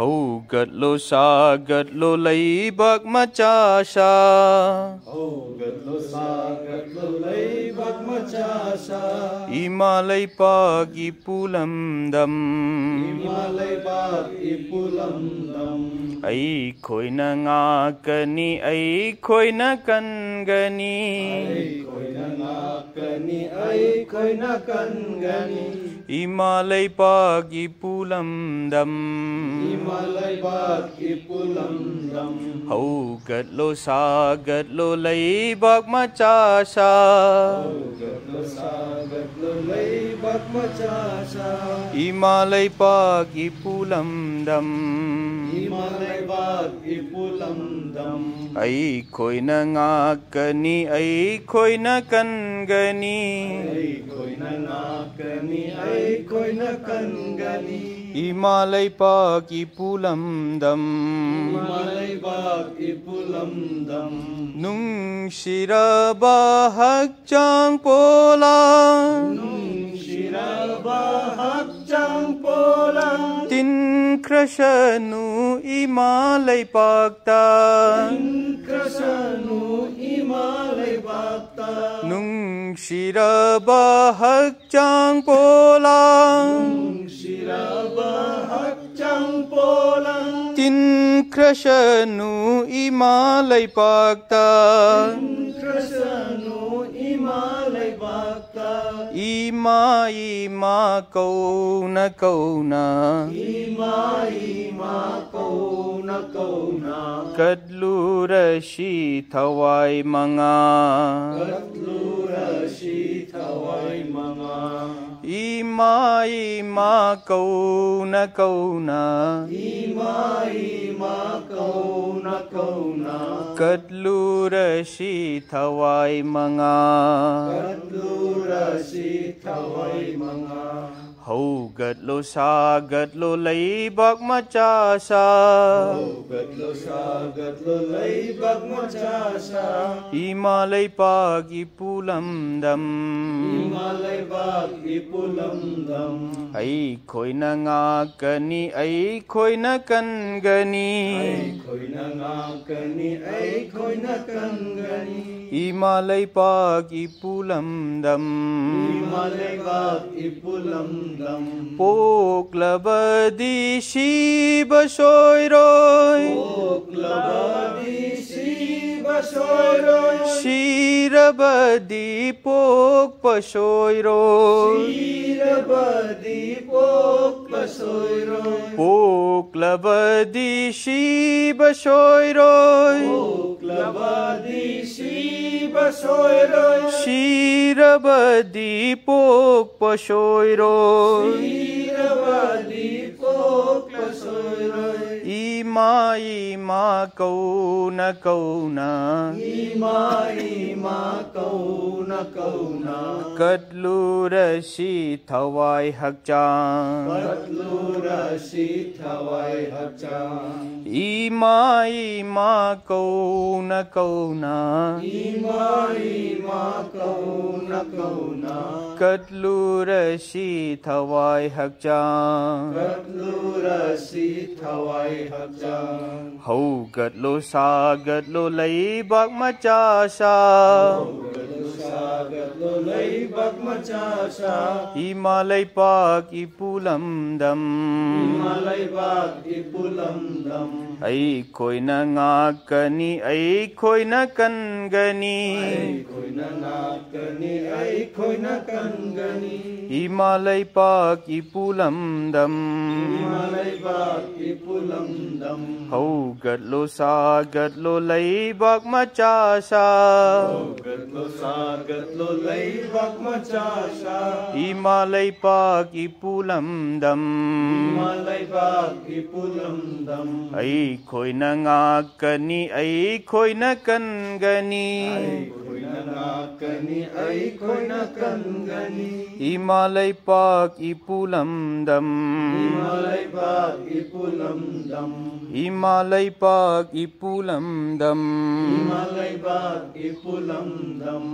Haugatlo sagatlo leibak macasa. Haugatlo sagatlo leibak macasa. Imalay pag ipulamdam. Imalay pag ipulamdam. Ay ko'y nangakani, ay ko'y nakangani. Ay ko'y nangakani, ay ko'y nakangani. Imalay pag ipulamdam. Imalay pag ipulamdam. Haugatlo sagatlo leibak macasa. Haugatlo sagatlo leibak macasa. Imalay pag ipulamdam. Imalay pag ipulamdam. Ay ko'y nangakani, ay ko'y nakangani. Ay ko'y nangakani, ay ko'y nakangani. Imalay pag ipulamdam. Imalay pag ipulamdam. Nung sirabahag tiyang polang. Nung sirabahag tiyang polang. Tinkrasanu imalay pagtan. Tinkrasanu imalay pagtan. Nung sirabahag tiyang polang. Nung sirabahag tiyang polang. Tinkrasanu imalay pagtan. Tinkrasanu imalay pagtan. Ima kau na kau na. Ima kau na. Kadlurashi thawai mga. Kadlurashi thawai mga. Ima kau na kau na. Ima kau na. Kadlurashi thawai mga. Kadlurashi thawai mga. Haugatlo sagatlo leibak macasa. Haugatlo sagatlo leibak macasa. Imalay pag ipulamdam. Imalay pag ipulamdam. Ay ko'y nangakani, ay ko'y nakangani. Ay ko'y nangakani, ay ko'y nakangani. Imalay pag ipulamdam. Imalay pag ipulamdam. Poklabadi Shiba Soyroy. Poklabadi Shiba Soyroy. Shirabadi Pokpasoyroy. Shirabadi Pokpasoyroy. Poklabadi Shiba Soyroy. Poklabadi Shiba Soyroy. Shirabadi Pokpasoyroy. Shirabadi Pokpasoyroy. Ima kau na kau na. Ima kau na. Kadlurashi thawai hakchang. Kadlurashi thawai hakchang. Ima kau na kau na. Ima kau na. Kadlurashi thawai hakchang. Kadlurashi thawai hakchang. Haugatlo sagatlo leibak macasa. Haugatlo sagatlo leibak macasa. Imalay pag ipulamdam. Imalay pag ipulamdam. Ay ko'y nangakani, ay ko'y nakangani. Ay ko'y nangakani, ay ko'y nakangani. Imalay pag ipulamdam. Imalay pag ipulamdam. Haugatlo sagatlo leibak macasa. Haugatlo sagatlo leibak macasa. Imalay pag ipulamdam. Imalay pag ipulamdam. Ay ko'y nangakani, ay ko'y nakangani. Ay ko'y nangakani, ay ko'y nakangani. Imalay pag ipulamdam. Imalay pag ipulamdam. Imalay pag ipulamdam. Imalay pag ipulamdam.